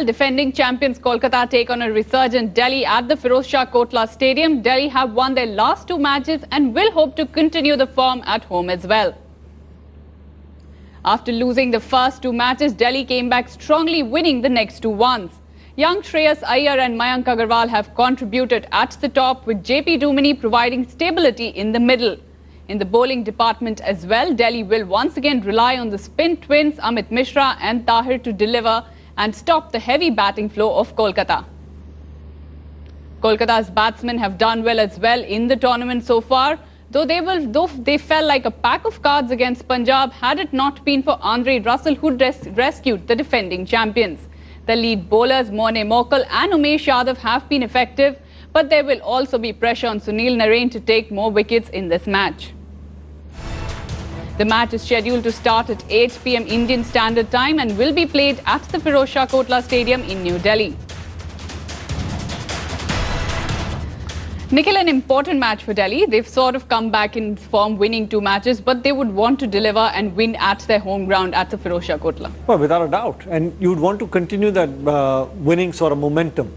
well. Defending champions Kolkata take on a resurgent Delhi at the Firozshah Kotla Stadium. Delhi have won their last 2 matches and will hope to continue the form at home as well. After losing the first 2 matches, Delhi came back strongly, winning the next 2 ones. Young Shreyas Iyer and Mayank Agarwal have contributed at the top, with JP Dumini providing stability in the middle. In the bowling department as well, Delhi will once again rely on the spin twins Amit Mishra and Tahir to deliver and stop the heavy batting flow of Kolkata. Kolkata's batsmen have done well as well in the tournament so far, though they fell like a pack of cards against Punjab had it not been for Andre Russell, who rescued the defending champions. The lead bowlers Morne Mokal and Umesh Yadav have been effective, but there will also be pressure on Sunil Narine to take more wickets in this match. The match is scheduled to start at 8 p.m. Indian Standard Time and will be played at the Firozshah Kotla Stadium in New Delhi. Nikhil, an important match for Delhi. They've sort of come back in form, winning 2 matches, but they would want to deliver and win at their home ground at the Firozshah Kotla. Well, without a doubt. And you'd want to continue that winning sort of momentum.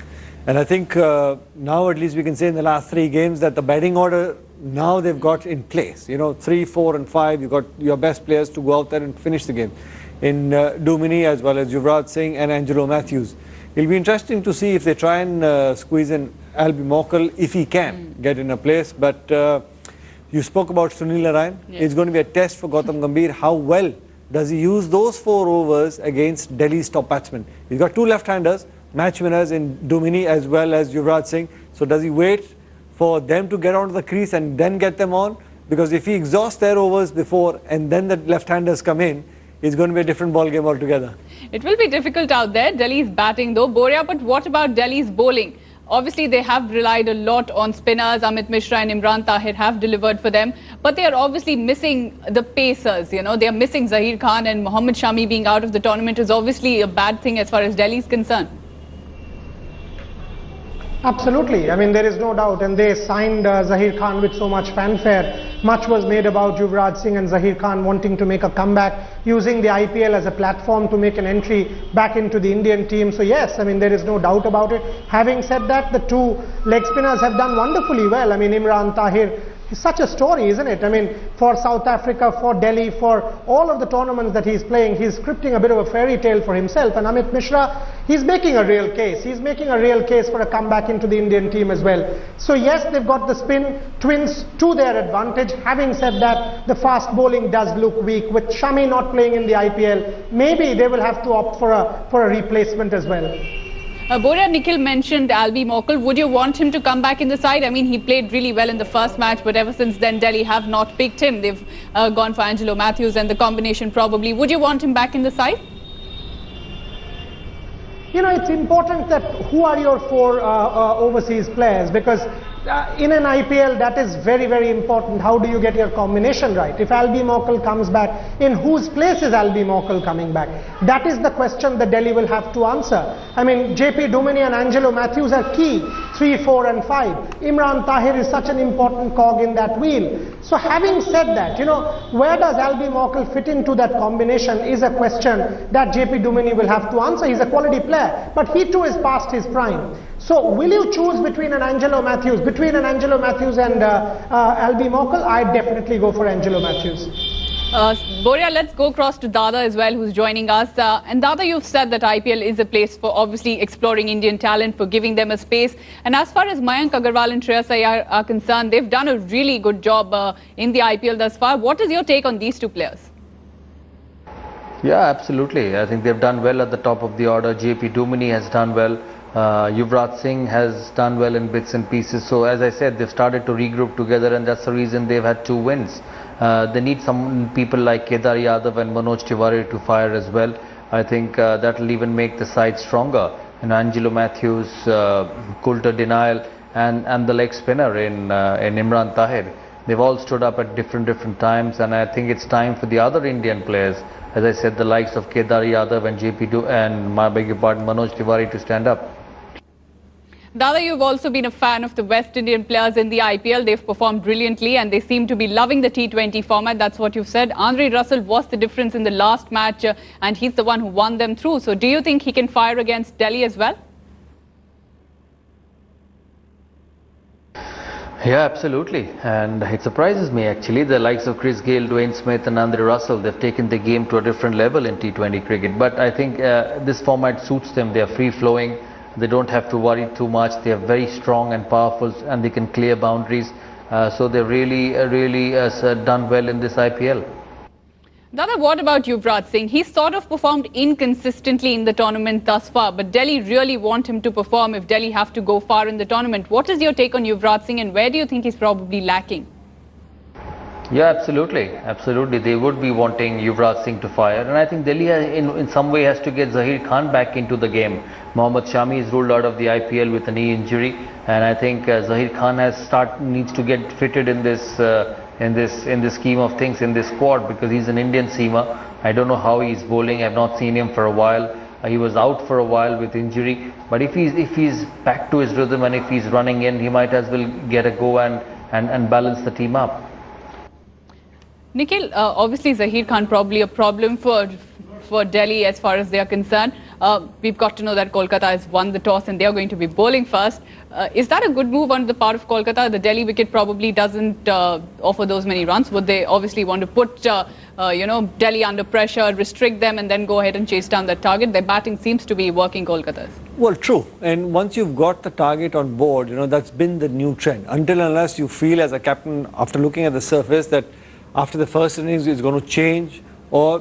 And I think now at least we can say in the last 3 games that the batting order now they've got in place. You know, 3, 4 and 5, you've got your best players to go out there and finish the game. In Dumini as well as Yuvraj Singh and Angelo Matthews. It'll be interesting to see if they try and squeeze in Albie Mokal, if he can get in a place. But you spoke about Sunil Narine. Yes. It's going to be a test for Gautam Gambhir. How well does he use those 4 overs against Delhi's top batsmen? He's got 2 left-handers, match winners in Dumini as well as Yuvraj Singh. So does he wait for them to get onto the crease and then get them on? Because if he exhausts their overs before and then the left-handers come in, it's going to be a different ball game altogether. It will be difficult out there. Delhi's batting though, Boria, but what about Delhi's bowling? Obviously, they have relied a lot on spinners. Amit Mishra and Imran Tahir have delivered for them. But they are obviously missing the pacers. You know, they are missing Zahir Khan, and Mohammad Shami being out of the tournament is obviously a bad thing as far as Delhi is concerned. Absolutely. I mean, there is no doubt. And they signed Zahir Khan with so much fanfare. Much was made about Yuvraj Singh and Zahir Khan wanting to make a comeback, using the IPL as a platform to make an entry back into the Indian team. So yes, I mean, there is no doubt about it. Having said that, the 2 leg spinners have done wonderfully well. I mean, Imran Tahir, it's such a story, isn't it? I mean, for South Africa, for Delhi, for all of the tournaments that he's playing, he's scripting a bit of a fairy tale for himself. And Amit Mishra, he's making a real case. He's making a real case for a comeback into the Indian team as well. So yes, they've got the spin twins to their advantage. Having said that, the fast bowling does look weak. With Shami not playing in the IPL, maybe they will have to opt for a replacement as well. Boria, Nikhil mentioned Albie Mokal. Would you want him to come back in the side? I mean, he played really well in the first match, but ever since then, Delhi have not picked him. They've gone for Angelo Matthews and the combination probably. Would you want him back in the side? You know, it's important that who are your 4 overseas players, because in an IPL that is very, very important. How do you get your combination right? If Albie Mokal comes back, in whose place is Albie Mokal coming back? That is the question that Delhi will have to answer. I mean, JP Dumini and Angelo Matthews are key, 3, 4 and 5. Imran Tahir is such an important cog in that wheel. So having said that, you know, where does Albie Mokal fit into that combination is a question that JP Dumini will have to answer. He's a quality player, but he too is past his prime. So will you choose between an Angelo Matthews and Albie Mokal? I'd definitely go for Angelo Matthews. Boria, let's go across to Dada as well, who's joining us. And Dada, you've said that IPL is a place for obviously exploring Indian talent, for giving them a space. And as far as Mayank Agarwal and Shreyas Iyer are concerned, they've done a really good job in the IPL thus far. What is your take on these 2 players? Yeah, absolutely. I think they've done well at the top of the order. JP Dumini has done well. Yuvraj Singh has done well in bits and pieces. So as I said, they've started to regroup together, and that's the reason they've had 2 wins. They need some people like KKR Yadav and Manoj Tiwari to fire as well. I think that will even make the side stronger. And Angelo Matthews, Coulter Denial, and the leg spinner in Imran Tahir. They've all stood up at different times, and I think it's time for the other Indian players, as I said, the likes of KKR Yadav and Manoj Tiwari to stand up. Dada, you've also been a fan of the West Indian players in the IPL. They've performed brilliantly and they seem to be loving the T20 format. That's what you've said. Andre Russell was the difference in the last match and he's the one who won them through. So do you think he can fire against Delhi as well? Yeah, absolutely. And it surprises me actually. The likes of Chris Gayle, Dwayne Smith and Andre Russell, they've taken the game to a different level in T20 cricket. But I think this format suits them. They are free-flowing. They don't have to worry too much. They are very strong and powerful and they can clear boundaries. So they've really done well in this IPL. Dada, what about Yuvraj Singh? He's sort of performed inconsistently in the tournament thus far, but Delhi really want him to perform if Delhi have to go far in the tournament. What is your take on Yuvraj Singh and where do you think he's probably lacking? Yeah, absolutely. Absolutely. They would be wanting Yuvraj Singh to fire. And I think Delhi in some way has to get Zahir Khan back into the game. Mohammad Shami is ruled out of the IPL with a knee injury. And I think Zahir Khan needs to get fitted in this scheme of things, in this squad, because he's an Indian seamer. I don't know how he's bowling. I've not seen him for a while. He was out for a while with injury. But if he's back to his rhythm and if he's running in, he might as well get a go and balance the team up. Nikhil, obviously Zahir Khan probably a problem for Delhi as far as they are concerned. We've got to know that Kolkata has won the toss and they are going to be bowling first. Is that a good move on the part of Kolkata? The Delhi wicket probably doesn't offer those many runs. Would they obviously want to put Delhi under pressure, restrict them and then go ahead and chase down that target? Their batting seems to be working Kolkata's. Well, true. And once you've got the target on board, that's been the new trend. Until unless you feel as a captain, after looking at the surface, that after the first innings it's going to change, or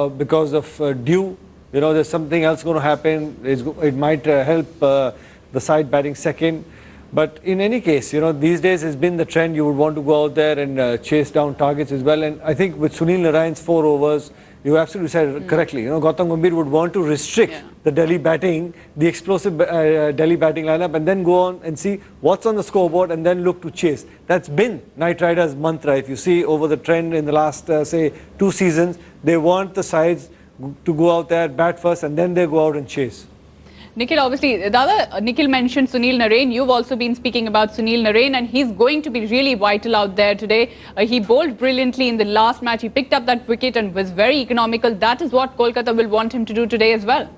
because of dew, there's something else going to happen. It might help the side batting second. But in any case, these days has been the trend. You would want to go out there and chase down targets as well. And I think with Sunil Narayan's 4 overs, you absolutely said correctly. Gautam Gambhir would want to restrict the Delhi batting, the explosive Delhi batting lineup, and then go on and see what's on the scoreboard and then look to chase. That's been Knight Riders' mantra. If you see over the trend in the last, say, 2 seasons, they want the sides to go out there, bat first, and then they go out and chase. Nikhil, obviously, Nikhil mentioned Sunil Narayan. You've also been speaking about Sunil Narayan and he's going to be really vital out there today. He bowled brilliantly in the last match. He picked up that wicket and was very economical. That is what Kolkata will want him to do today as well.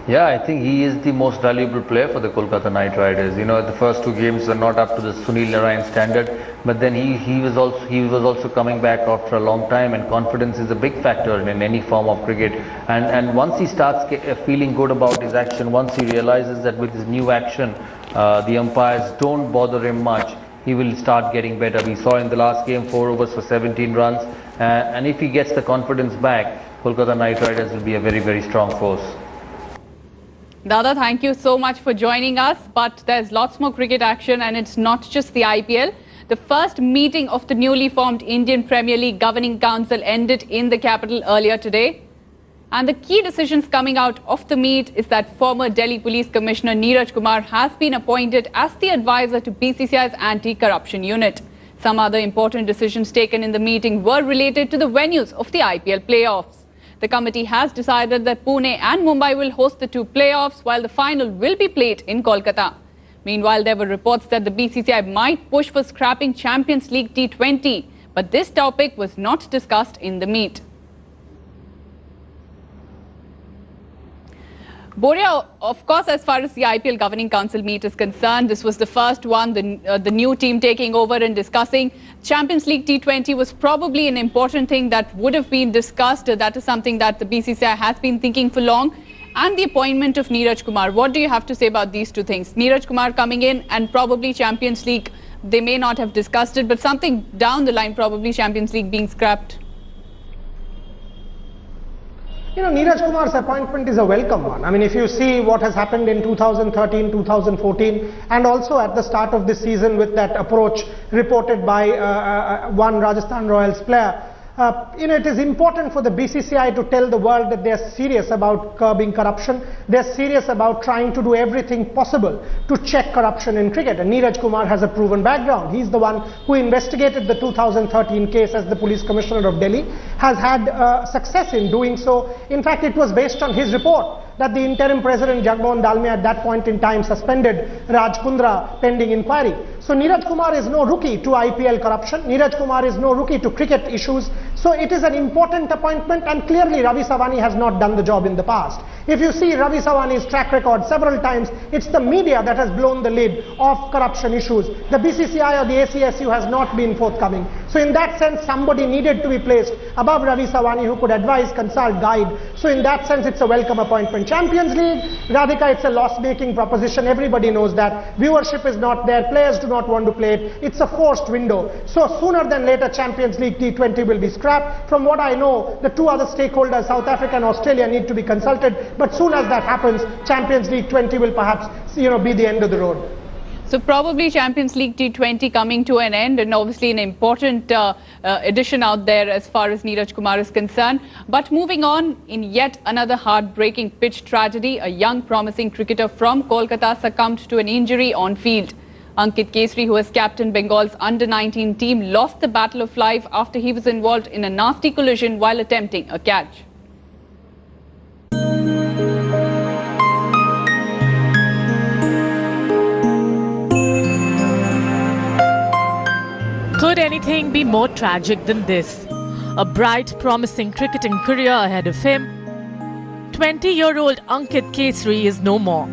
Yeah, I think he is the most valuable player for the Kolkata Knight Riders. The first 2 games were not up to the Sunil Narayan standard, but then he was also coming back after a long time, and confidence is a big factor in any form of cricket. And once he starts feeling good about his action, once he realizes that with his new action, the umpires don't bother him much, he will start getting better. We saw in the last game 4 overs for 17 runs, and if he gets the confidence back, Kolkata Knight Riders will be a very, very strong force. Dada, thank you so much for joining us. But there's lots more cricket action and it's not just the IPL. The first meeting of the newly formed Indian Premier League Governing Council ended in the capital earlier today. And the key decisions coming out of the meet is that former Delhi Police Commissioner Neeraj Kumar has been appointed as the advisor to BCCI's anti-corruption unit. Some other important decisions taken in the meeting were related to the venues of the IPL playoffs. The committee has decided that Pune and Mumbai will host the 2 playoffs while the final will be played in Kolkata. Meanwhile, there were reports that the BCCI might push for scrapping Champions League T20, but this topic was not discussed in the meet. Boria, of course, as far as the IPL Governing Council meet is concerned, this was the first one, the new team taking over and discussing. Champions League T20 was probably an important thing that would have been discussed. That is something that the BCCI has been thinking for long. And the appointment of Neeraj Kumar. What do you have to say about these 2 things? Neeraj Kumar coming in and probably Champions League, they may not have discussed it, but something down the line, probably Champions League being scrapped. Neeraj Kumar's appointment is a welcome one. I mean, if you see what has happened in 2013, 2014, and also at the start of this season with that approach reported by one Rajasthan Royals player, It is important for the BCCI to tell the world that they are serious about curbing corruption. They are serious about trying to do everything possible to check corruption in cricket. And Neeraj Kumar has a proven background. He's the one who investigated the 2013 case as the Police Commissioner of Delhi, has had success in doing so. In fact, it was based on his report that the interim president Jagmohan Dalmia at that point in time suspended Raj Kundra pending inquiry. So Neeraj Kumar is no rookie to IPL corruption. Neeraj Kumar is no rookie to cricket issues. So it is an important appointment, and clearly Ravi Savani has not done the job in the past. If you see Ravi Savani's track record several times, it's the media that has blown the lid of corruption issues. The BCCI or the ACSU has not been forthcoming. So in that sense, somebody needed to be placed above Ravi Savani who could advise, consult, guide. So in that sense, it's a welcome appointment. Champions League, Radhika, it's a loss-making proposition. Everybody knows that. Viewership is not there. Players do not want to play it. It's a forced window. So sooner than later, Champions League T20 will be scrapped. From what I know, the two other stakeholders, South Africa and Australia, need to be consulted. But soon as that happens, Champions League 20 will perhaps, be the end of the road. So probably Champions League T20 coming to an end, and obviously an important addition out there as far as Neeraj Kumar is concerned. But moving on, in yet another heartbreaking pitch tragedy, a young promising cricketer from Kolkata succumbed to an injury on field. Ankit Kesri, who has captained Bengal's under-19 team, lost the battle of life after he was involved in a nasty collision while attempting a catch. Could anything be more tragic than this? A bright, promising cricketing career ahead of him. 20-year-old Ankit Kesri is no more,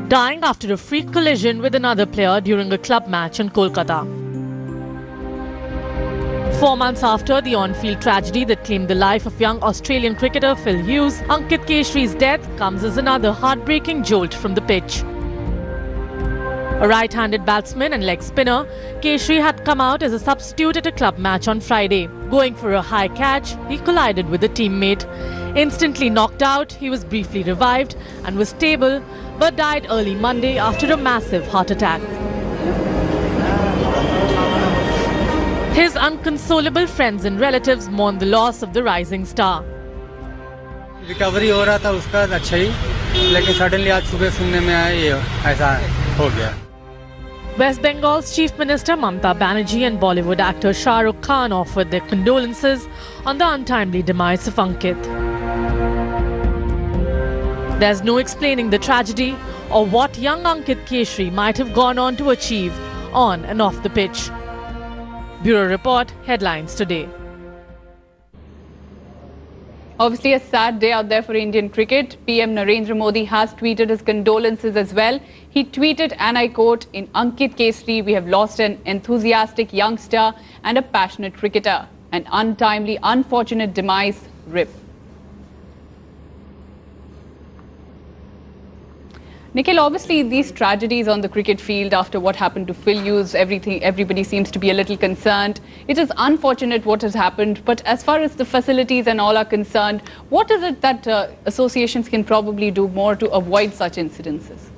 dying after a freak collision with another player during a club match in Kolkata. 4 months after the on-field tragedy that claimed the life of young Australian cricketer Phil Hughes, Ankit Kesri's death comes as another heartbreaking jolt from the pitch. A right-handed batsman and leg spinner, Kesri had come out as a substitute at a club match on Friday. Going for a high catch, he collided with a teammate. Instantly knocked out, he was briefly revived and was stable, but died early Monday after a massive heart attack. His unconsolable friends and relatives mourn the loss of the rising star. Recovery हो रहा था उसका अच्छा ही, लेकिन suddenly आज सुबह सुनने में आया ये ऐसा हो गया. West Bengal's Chief Minister Mamata Banerjee and Bollywood actor Shah Rukh Khan offered their condolences on the untimely demise of Ankit. There's no explaining the tragedy or what young Ankit Kesri might have gone on to achieve on and off the pitch. Bureau Report, Headlines Today. Obviously a sad day out there for Indian cricket. PM Narendra Modi has tweeted his condolences as well. He tweeted, and I quote, "In Ankit Kesri, we have lost an enthusiastic youngster and a passionate cricketer. An untimely, unfortunate demise, RIP." Nikhil, obviously these tragedies on the cricket field after what happened to Phil Hughes, everybody seems to be a little concerned. It is unfortunate what has happened, but as far as the facilities and all are concerned, what is it that associations can probably do more to avoid such incidences?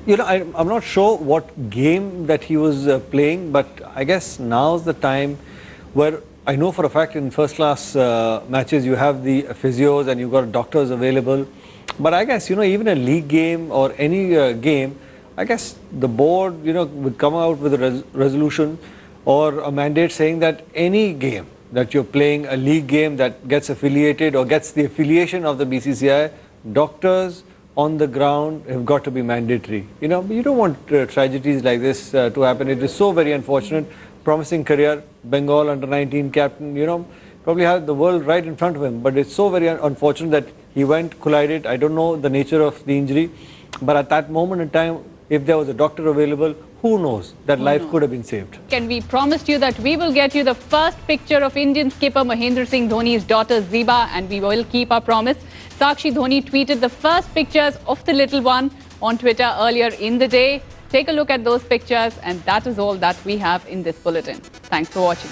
I'm not sure what game that he was playing, but I guess now's the time where I know for a fact in first class matches you have the physios and you've got doctors available. But I guess, even a league game or any game, I guess the board, would come out with a resolution or a mandate saying that any game that you're playing, a league game that gets affiliated or gets the affiliation of the BCCI, doctors on the ground have got to be mandatory. You don't want tragedies like this to happen. It is so very unfortunate. Promising career, Bengal under-19 captain, probably had the world right in front of him. But it's so very unfortunate that he went, collided. I don't know the nature of the injury. But at that moment in time, if there was a doctor available, who knows that life could have been saved. And we promised you that we will get you the first picture of Indian skipper Mahendra Singh Dhoni's daughter Zeba, and we will keep our promise. Sakshi Dhoni tweeted the first pictures of the little one on Twitter earlier in the day. Take a look at those pictures, and that is all that we have in this bulletin. Thanks for watching.